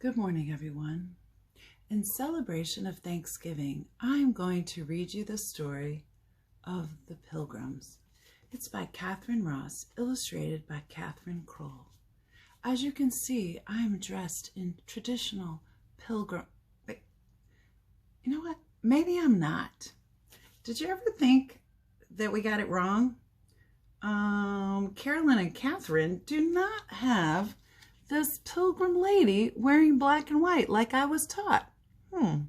Good morning, everyone. In celebration of Thanksgiving, I'm going to read you the story of the Pilgrims. It's by Catherine Ross, illustrated by Catherine Kroll. As you can see, I'm dressed in traditional pilgrim... Wait, you know what? Maybe I'm not. Did you ever think that we got it wrong? Carolyn and Catherine do not have this pilgrim lady wearing black and white like I was taught. Do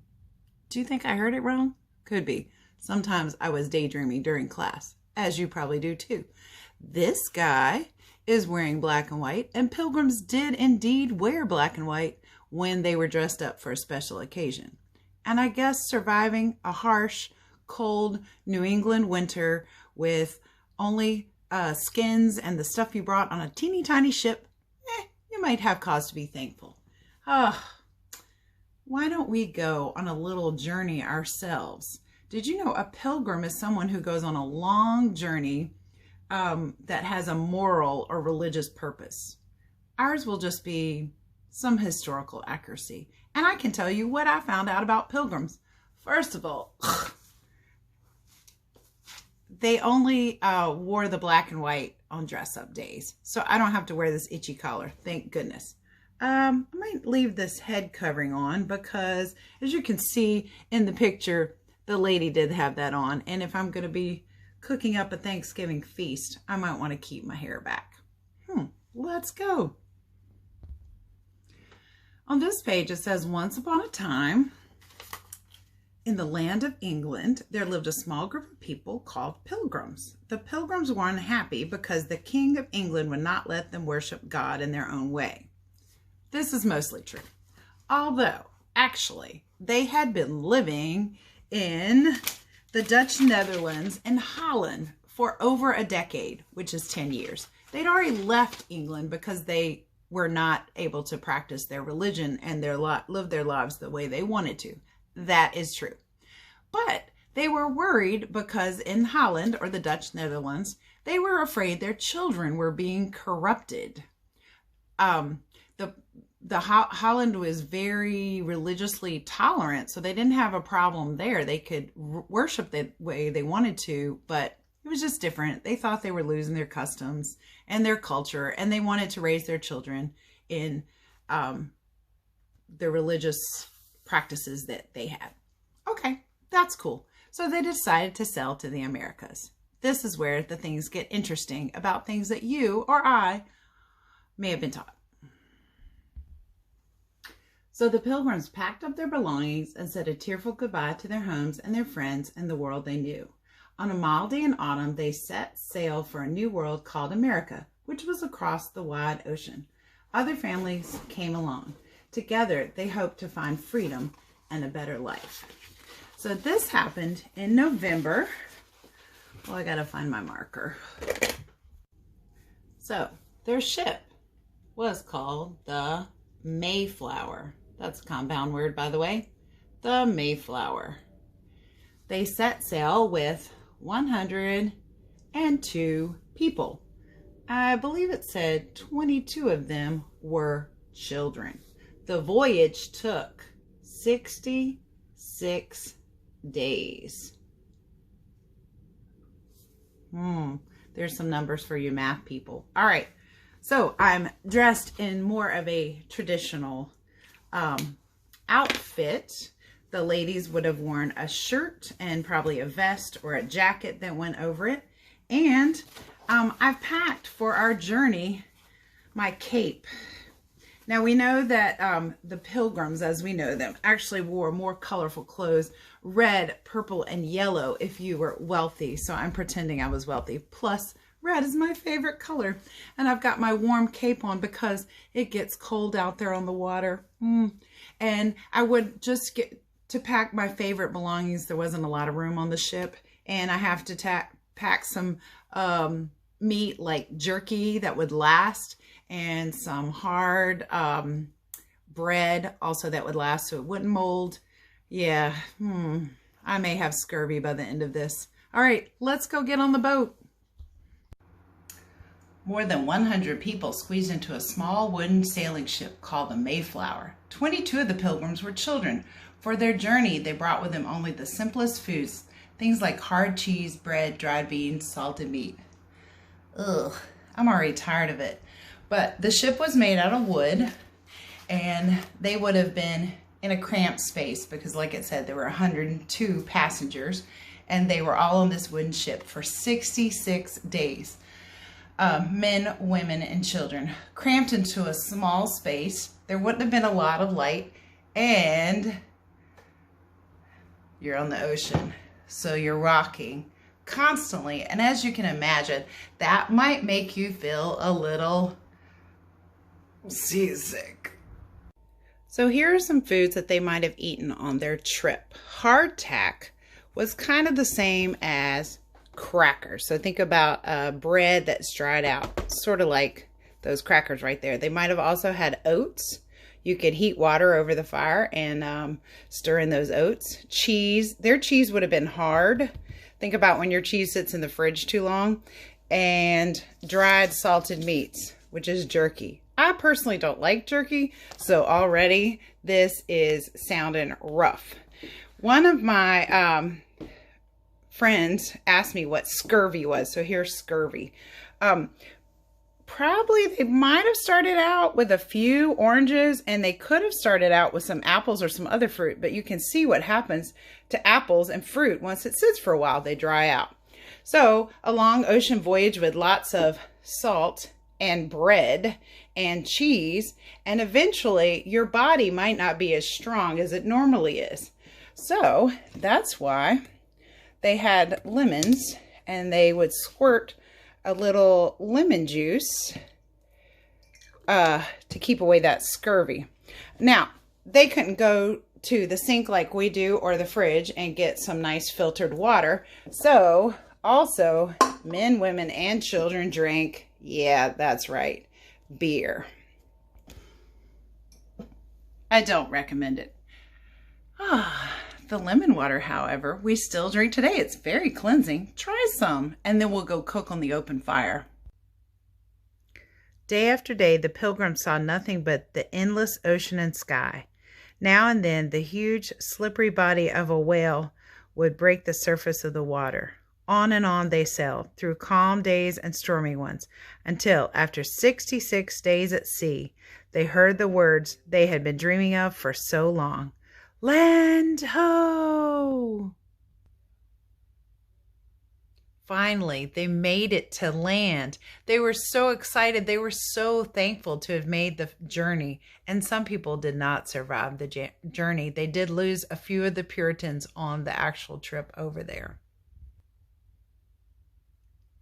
you think I heard it wrong? Could be. Sometimes I was daydreaming during class, as you probably do too. This guy is wearing black and white, and pilgrims did indeed wear black and white when they were dressed up for a special occasion. And I guess surviving a harsh, cold New England winter with only skins and the stuff you brought on a teeny tiny ship, you might have cause to be thankful. Why don't we go on a little journey ourselves? Did you know a pilgrim is someone who goes on a long journey that has a moral or religious purpose? Ours will just be some historical accuracy. And I can tell you what I found out about pilgrims. First of all, they only wore the black and white on dress-up days. So I don't have to wear this itchy collar. Thank goodness. I might leave this head covering on because, as you can see in the picture, the lady did have that on. And if I'm going to be cooking up a Thanksgiving feast, I might want to keep my hair back. Let's go. On this page, it says, once upon a time, in the land of England, there lived a small group of people called Pilgrims. The Pilgrims were unhappy because the King of England would not let them worship God in their own way. This is mostly true. Although, actually, they had been living in the Dutch Netherlands and Holland for over a decade, which is 10 years. They'd already left England because they were not able to practice their religion and live their lives the way they wanted to. That is true. But they were worried because in Holland, or the Dutch Netherlands, they were afraid their children were being corrupted. Holland was very religiously tolerant, so they didn't have a problem there. They could worship the way they wanted to, but it was just different. They thought they were losing their customs and their culture, and they wanted to raise their children in the religious practices that they had. Okay, that's cool. So they decided to sail to the Americas. This is where the things get interesting about things that you or I may have been taught. So the Pilgrims packed up their belongings and said a tearful goodbye to their homes and their friends and the world they knew. On a mild day in autumn, they set sail for a new world called America, which was across the wide ocean. Other families came along. Together, they hoped to find freedom and a better life. So this happened in November. Well, I gotta find my marker. So their ship was called the Mayflower. That's a compound word, by the way. The Mayflower. They set sail with 102 people. I believe it said 22 of them were children. The voyage took 66 days. There's some numbers for you math people. All right. So I'm dressed in more of a traditional outfit. The ladies would have worn a shirt and probably a vest or a jacket that went over it. And I've packed for our journey my cape. Now we know that the Pilgrims, as we know them, actually wore more colorful clothes, red, purple, and yellow if you were wealthy. So I'm pretending I was wealthy. Plus, red is my favorite color. And I've got my warm cape on because it gets cold out there on the water. And I would just get to pack my favorite belongings. There wasn't a lot of room on the ship. And I have to pack some meat like jerky that would last, and some hard bread also that would last so it wouldn't mold. Yeah, I may have scurvy by the end of this. All right, let's go get on the boat. More than 100 people squeezed into a small wooden sailing ship called the Mayflower. 22 of the Pilgrims were children. For their journey, they brought with them only the simplest foods, things like hard cheese, bread, dried beans, salted meat. Ugh, I'm already tired of it. But the ship was made out of wood, and they would have been in a cramped space because, like it said, there were 102 passengers, and they were all on this wooden ship for 66 days. Men, women, and children cramped into a small space. There wouldn't have been a lot of light, and you're on the ocean, so you're rocking constantly. And as you can imagine, that might make you feel a little seasick. So here are some foods that they might have eaten on their trip. Hardtack was kind of the same as crackers. So think about bread that's dried out, sort of like those crackers right there. They might have also had oats. You could heat water over the fire and stir in those oats. Cheese. Their cheese would have been hard. Think about when your cheese sits in the fridge too long. And dried salted meats, which is jerky. I personally don't like jerky, so already this is sounding rough. One of my friends asked me what scurvy was, so here's scurvy. Probably they might have started out with a few oranges, and they could have started out with some apples or some other fruit, but you can see what happens to apples and fruit once it sits for a while. They dry out. So a long ocean voyage with lots of salt and bread and cheese, and eventually your body might not be as strong as it normally is. So that's why they had lemons, and they would squirt a little lemon juice to keep away that scurvy. Now, they couldn't go to the sink like we do or the fridge and get some nice filtered water. So also men, women, and children drank, yeah, that's right, beer. I don't recommend it. The lemon water, however, we still drink today. It's very cleansing. Try some, and then we'll go cook on the open fire. Day after day, the Pilgrims saw nothing but the endless ocean and sky. Now and then, the huge, slippery body of a whale would break the surface of the water. On and on they sailed, through calm days and stormy ones, until, after 66 days at sea, they heard the words they had been dreaming of for so long. Land ho! Finally, they made it to land. They were so excited. They were so thankful to have made the journey. And some people did not survive the journey. They did lose a few of the Puritans on the actual trip over there.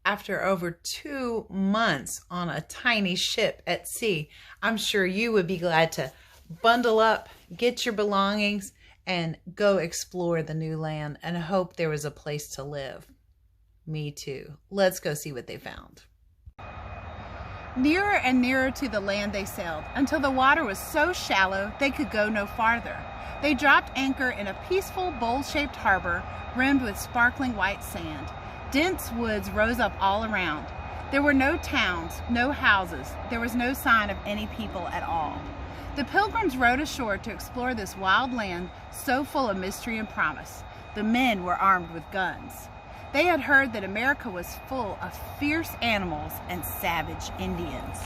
After over 2 months on a tiny ship at sea, I'm sure you would be glad to bundle up, get your belongings, and go explore the new land and hope there was a place to live. Me too. Let's go see what they found. Nearer and nearer to the land they sailed until the water was so shallow they could go no farther. They dropped anchor in a peaceful, bowl-shaped harbor rimmed with sparkling white sand. Dense woods rose up all around. There were no towns, no houses. There was no sign of any people at all. The Pilgrims rowed ashore to explore this wild land so full of mystery and promise. The men were armed with guns. They had heard that America was full of fierce animals and savage Indians.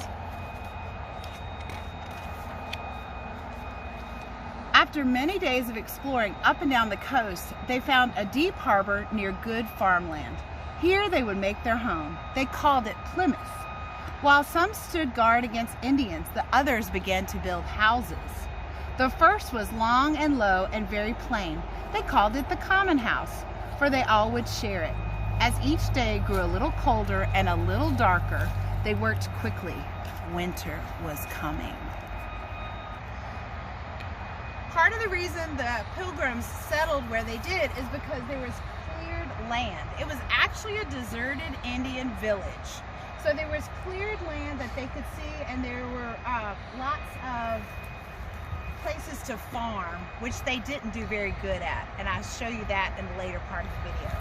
After many days of exploring up and down the coast, they found a deep harbor near good farmland. Here they would make their home. They called it Plymouth. While some stood guard against Indians, the others began to build houses. The first was long and low and very plain. They called it the common house, for they all would share it. As each day grew a little colder and a little darker, they worked quickly. Winter was coming. Part of the reason the Pilgrims settled where they did is because there was cleared land. It was actually a deserted Indian village. So there was cleared land that they could see, and there were lots of places to farm, which they didn't do very good at. And I'll show you that in the later part of the video.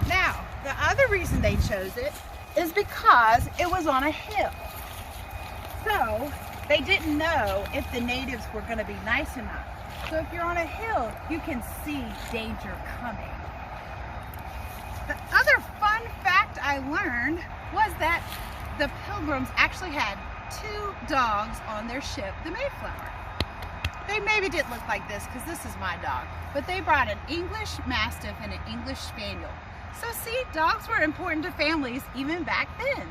Now, the other reason they chose it is because it was on a hill. So they didn't know if the natives were going to be nice or not. So if you're on a hill, you can see danger coming. The other fun fact I learned was that the Pilgrims actually had 2 dogs on their ship, the Mayflower. They maybe didn't look like this because this is my dog, but they brought an English Mastiff and an English Spaniel. So see, dogs were important to families even back then.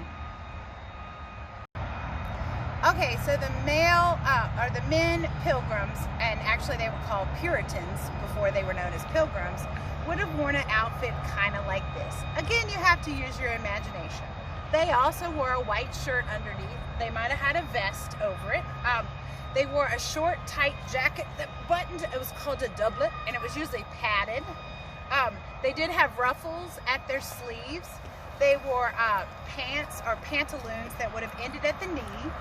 Okay, so the men Pilgrims, and actually they were called Puritans before they were known as Pilgrims, would have worn an outfit kind of like this. Again, you have to use your imagination. They also wore a white shirt underneath. They might have had a vest over it. They wore a short, tight jacket that buttoned. It was called a doublet, and it was usually padded. They did have ruffles at their sleeves. They wore pants or pantaloons that would have ended at the knee,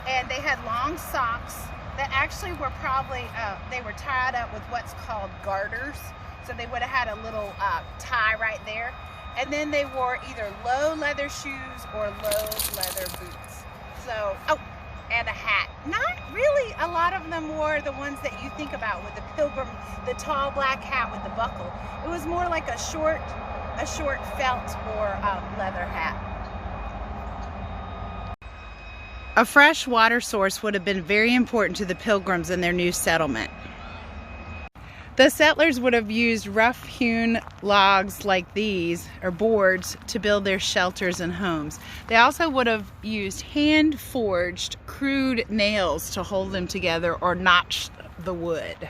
and they had long socks that actually were probably, they were tied up with what's called garters. So they would have had a little tie right there. And then they wore either low leather shoes or low leather boots. So, oh, and a hat. Not really a lot of them wore the ones that you think about with the Pilgrim, the tall black hat with the buckle. It was more like a short felt or leather hat. A fresh water source would have been very important to the Pilgrims in their new settlement. The settlers would have used rough-hewn logs like these, or boards, to build their shelters and homes. They also would have used hand-forged, crude nails to hold them together or notch the wood.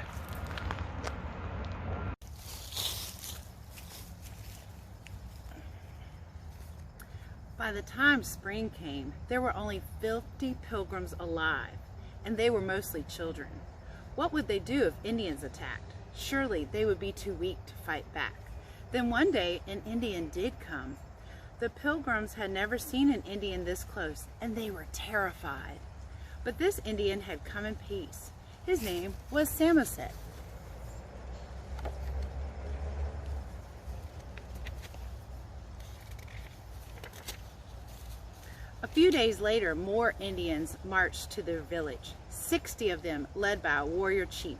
By the time spring came, there were only 50 Pilgrims alive, and they were mostly children. What would they do if Indians attacked? Surely they would be too weak to fight back. Then one day an Indian did come. The Pilgrims had never seen an Indian this close, and they were terrified. But this Indian had come in peace. His name was Samoset. A few days later, more Indians marched to their village, 60 of them led by a warrior chief.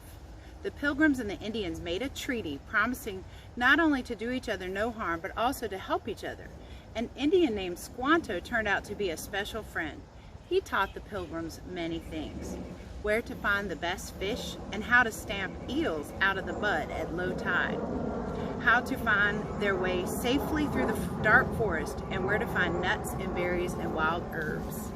The Pilgrims and the Indians made a treaty promising not only to do each other no harm, but also to help each other. An Indian named Squanto turned out to be a special friend. He taught the Pilgrims many things: where to find the best fish and how to stamp eels out of the mud at low tide, how to find their way safely through the dark forest, and where to find nuts and berries and wild herbs.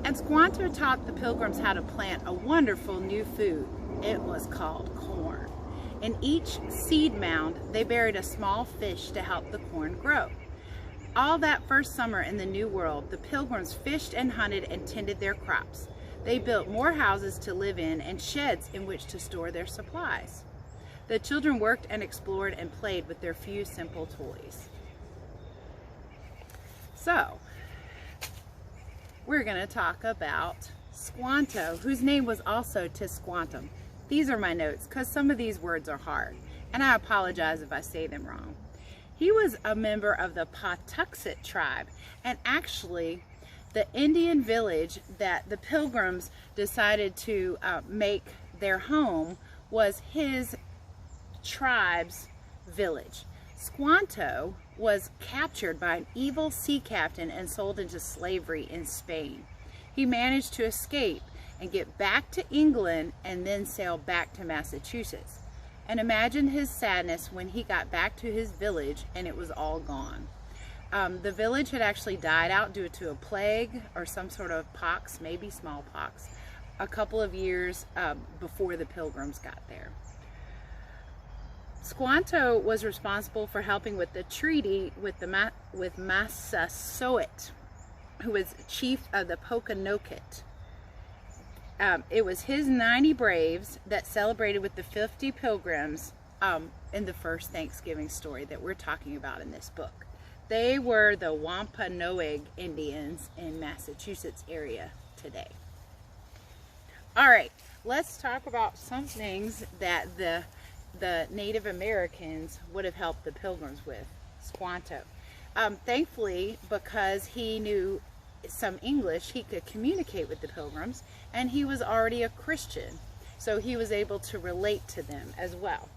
And Squanto taught the Pilgrims how to plant a wonderful new food. It was called corn. In each seed mound, they buried a small fish to help the corn grow. All that first summer in the New World, the Pilgrims fished and hunted and tended their crops. They built more houses to live in and sheds in which to store their supplies. The children worked and explored and played with their few simple toys. So, we're going to talk about Squanto, whose name was also Tisquantum. These are my notes because some of these words are hard, and I apologize if I say them wrong. He was a member of the Patuxet tribe, and actually the Indian village that the Pilgrims decided to make their home was his tribe's village. Squanto was captured by an evil sea captain and sold into slavery in Spain. He managed to escape and get back to England and then sail back to Massachusetts. And imagine his sadness when he got back to his village and it was all gone. The village had actually died out due to a plague or some sort of pox, maybe smallpox, a couple of years before the Pilgrims got there. Squanto was responsible for helping with the treaty with Massasoit, who was chief of the Pokanoket. It was his 90 braves that celebrated with the 50 Pilgrims in the first Thanksgiving story that we're talking about in this book. They were the Wampanoag Indians in Massachusetts area today. All right, let's talk about some things that the Native Americans would have helped the Pilgrims with. Squanto. Thankfully, because he knew some English, he could communicate with the Pilgrims, and he was already a Christian, so he was able to relate to them as well.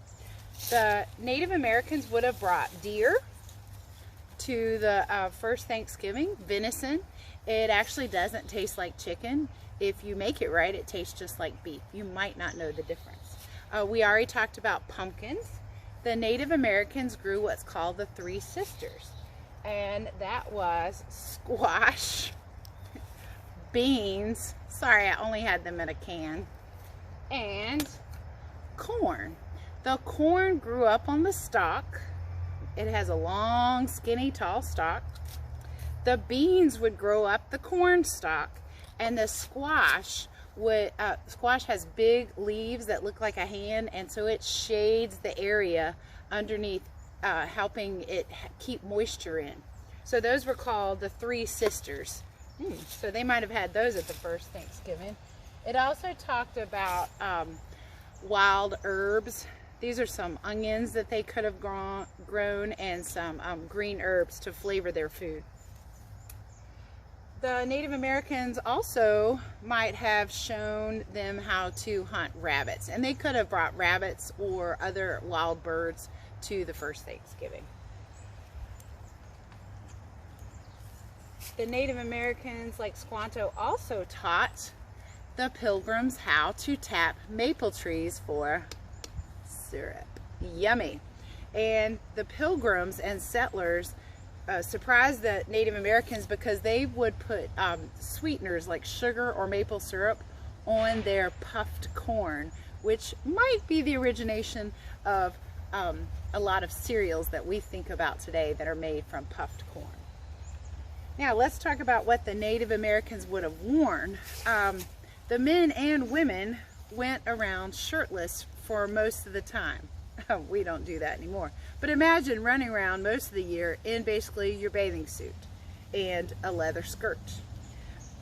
The Native Americans would have brought deer to the first Thanksgiving, venison. It actually doesn't taste like chicken. If you make it right, it tastes just like beef. You might not know the difference. We already talked about pumpkins. The Native Americans grew what's called the Three Sisters, and that was squash, beans, sorry I only had them in a can, and corn. The corn grew up on the stalk. It has a long, skinny, tall stalk. The beans would grow up the corn stalk, and the squash would, squash has big leaves that look like a hand, and so it shades the area underneath, helping it keep moisture in. So those were called the Three Sisters. So they might have had those at the first Thanksgiving. It also talked about wild herbs. These are some onions that they could have grown, and some green herbs to flavor their food. The Native Americans also might have shown them how to hunt rabbits, and they could have brought rabbits or other wild birds to the first Thanksgiving. The Native Americans, like Squanto, also taught the Pilgrims how to tap maple trees for syrup. Yummy. And the Pilgrims and settlers surprised the Native Americans because they would put sweeteners like sugar or maple syrup on their puffed corn, which might be the origination of a lot of cereals that we think about today that are made from puffed corn. Now let's talk about what the Native Americans would have worn. The men and women went around shirtless for most of the time. We don't do that anymore. But imagine running around most of the year in basically your bathing suit and a leather skirt.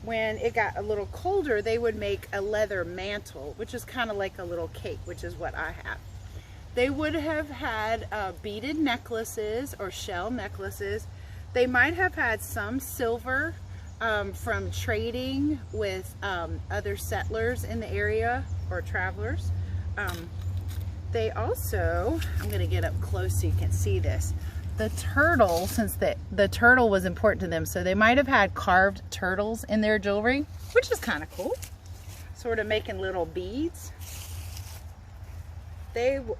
When it got a little colder, they would make a leather mantle, which is kind of like a little cape, which is what I have. They would have had beaded necklaces or shell necklaces. They might have had some silver from trading with other settlers in the area or travelers. They also, I'm going to get up close so you can see this, the turtle, since the turtle was important to them, so they might have had carved turtles in their jewelry, which is kind of cool, sort of making little beads. The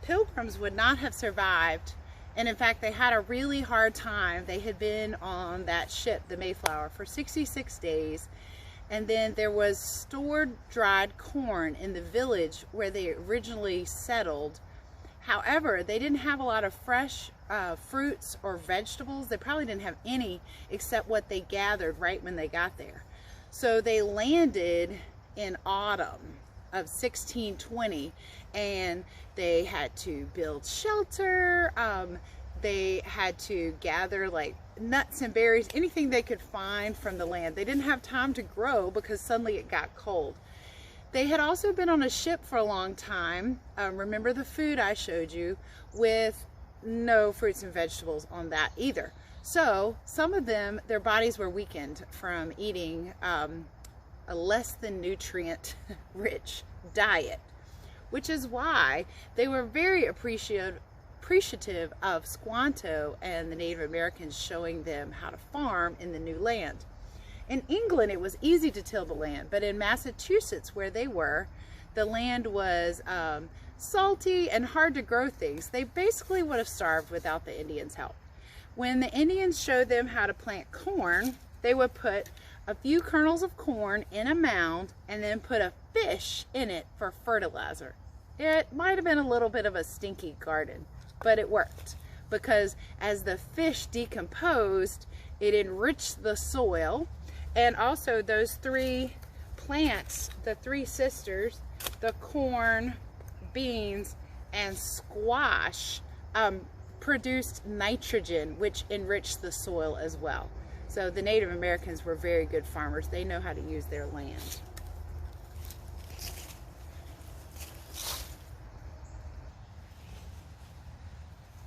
Pilgrims would not have survived, and in fact they had a really hard time. They had been on that ship, the Mayflower, for 66 days. And then there was stored dried corn in the village where they originally settled. However, they didn't have a lot of fresh fruits or vegetables. They probably didn't have any except what they gathered right when they got there. So they landed in autumn of 1620, and they had to build shelter. They had to gather like nuts and berries, anything they could find from the land. They didn't have time to grow because suddenly it got cold. They had also been on a ship for a long time. Remember the food I showed you, with no fruits and vegetables on that either. So some of them, their bodies were weakened from eating a less than nutrient rich diet, which is why they were very appreciative of Squanto and the Native Americans showing them how to farm in the new land. In England, it was easy to till the land, but in Massachusetts, where they were, the land was salty and hard to grow things. They basically would have starved without the Indians' help. When the Indians showed them how to plant corn, they would put a few kernels of corn in a mound and then put a fish in it for fertilizer. It might have been a little bit of a stinky garden, but it worked, because as the fish decomposed, it enriched the soil. And also those three plants, the Three Sisters, the corn, beans, and squash, produced nitrogen, which enriched the soil as well. So the Native Americans were very good farmers. They know how to use their land.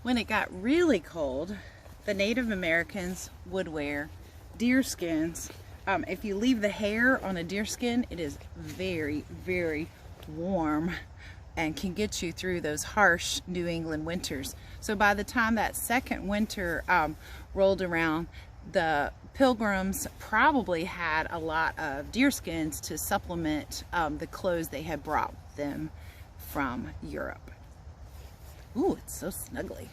When it got really cold, the Native Americans would wear deer skins. If you leave the hair on a deer skin, it is very, very warm and can get you through those harsh New England winters. So by the time that second winter rolled around, the Pilgrims probably had a lot of deer skins to supplement the clothes they had brought them from Europe. Ooh, it's so snuggly.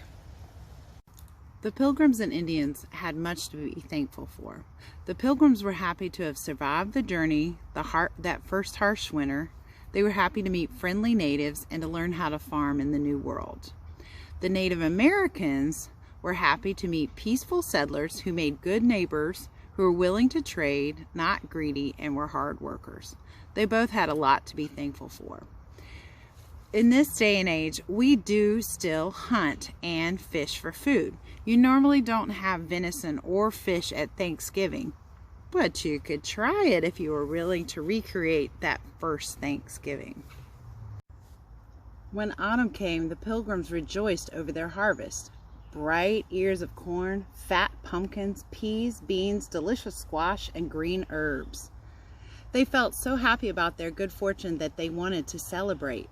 The Pilgrims and Indians had much to be thankful for. The Pilgrims were happy to have survived the journey, that first harsh winter. They were happy to meet friendly natives and to learn how to farm in the New World. The Native Americans were happy to meet peaceful settlers who made good neighbors, who were willing to trade, not greedy, and were hard workers. They both had a lot to be thankful for. In this day and age, we do still hunt and fish for food. You normally don't have venison or fish at Thanksgiving, but you could try it if you were willing to recreate that first Thanksgiving. When autumn came, the Pilgrims rejoiced over their harvest. Bright ears of corn, fat pumpkins, peas, beans, delicious squash, and green herbs. They felt so happy about their good fortune that they wanted to celebrate.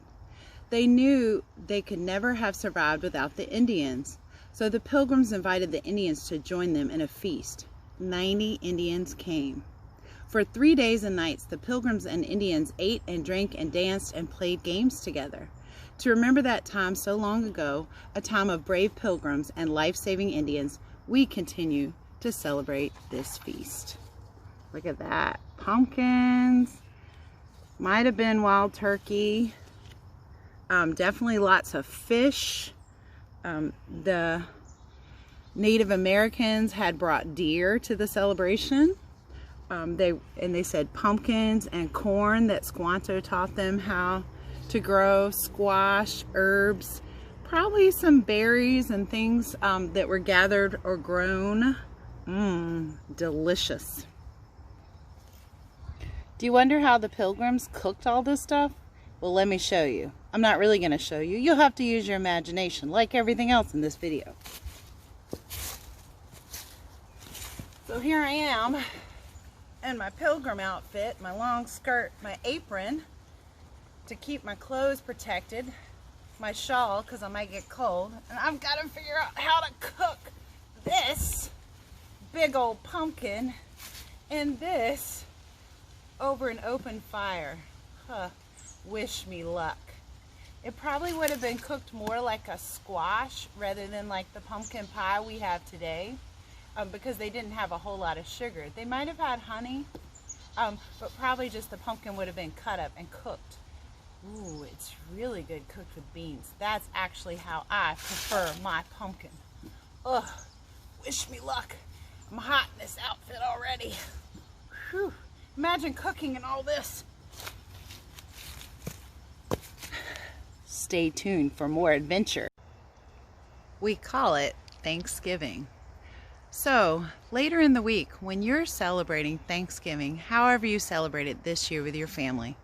They knew they could never have survived without the Indians, so the Pilgrims invited the Indians to join them in a feast. 90 Indians came. For 3 days and nights, the Pilgrims and Indians ate and drank and danced and played games together. To remember that time so long ago, a time of brave Pilgrims and life-saving Indians, we continue to celebrate this feast. Look at that. Pumpkins. Might have been wild turkey. Definitely lots of fish. The Native Americans had brought deer to the celebration. They said pumpkins and corn that Squanto taught them how to grow, squash, herbs, probably some berries and things that were gathered or grown. Delicious. Do you wonder how the Pilgrims cooked all this stuff? Well, let me show you. I'm not really going to show you. You'll have to use your imagination, like everything else in this video. So here I am in my pilgrim outfit, my long skirt, my apron to keep my clothes protected, my shawl because I might get cold, and I've got to figure out how to cook this big old pumpkin and this over an open fire. Wish me luck. It probably would have been cooked more like a squash rather than like the pumpkin pie we have today, because they didn't have a whole lot of sugar. They might have had honey, but probably just the pumpkin would have been cut up and cooked. Ooh, it's really good cooked with beans. That's actually how I prefer my pumpkin. Ugh, wish me luck. I'm hot in this outfit already. Whew. Imagine cooking and all this. Stay tuned for more adventure. We call it Thanksgiving. So later in the week, when you're celebrating Thanksgiving, however you celebrate it this year with your family,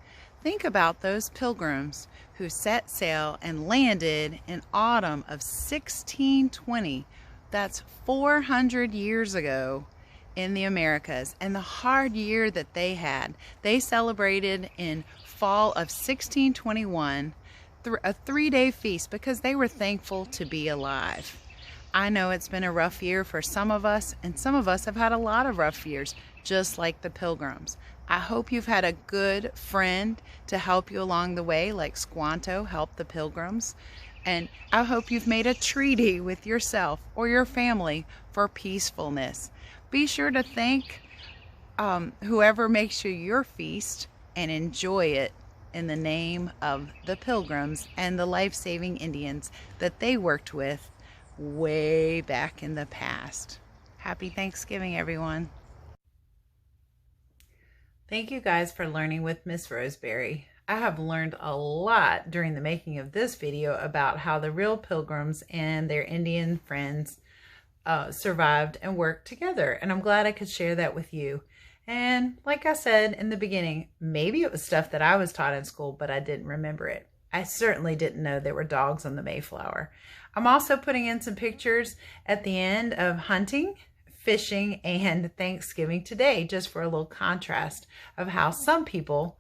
think about those Pilgrims who set sail and landed in autumn of 1620. That's 400 years ago in the Americas, and the hard year that they had. They celebrated in fall of 1621 a 3-day feast because they were thankful to be alive. I know it's been a rough year for some of us, and some of us have had a lot of rough years, just like the Pilgrims. I hope you've had a good friend to help you along the way, like Squanto helped the Pilgrims. And I hope you've made a treaty with yourself or your family for peacefulness. Be sure to thank whoever makes you your feast and enjoy it in the name of the Pilgrims and the life-saving Indians that they worked with way back in the past. Happy Thanksgiving, everyone. Thank you guys for learning with Miss Roseberry. I have learned a lot during the making of this video about how the real Pilgrims and their Indian friends survived and worked together, and I'm glad I could share that with you. And like I said in the beginning, maybe it was stuff that I was taught in school, but I didn't remember it. I certainly didn't know there were dogs on the Mayflower. I'm also putting in some pictures at the end of hunting, fishing, and Thanksgiving today, just for a little contrast of how some people,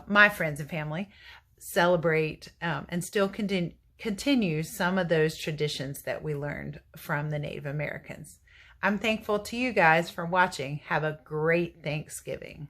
my friends and family, celebrate and still continue some of those traditions that we learned from the Native Americans. I'm thankful to you guys for watching. Have a great Thanksgiving.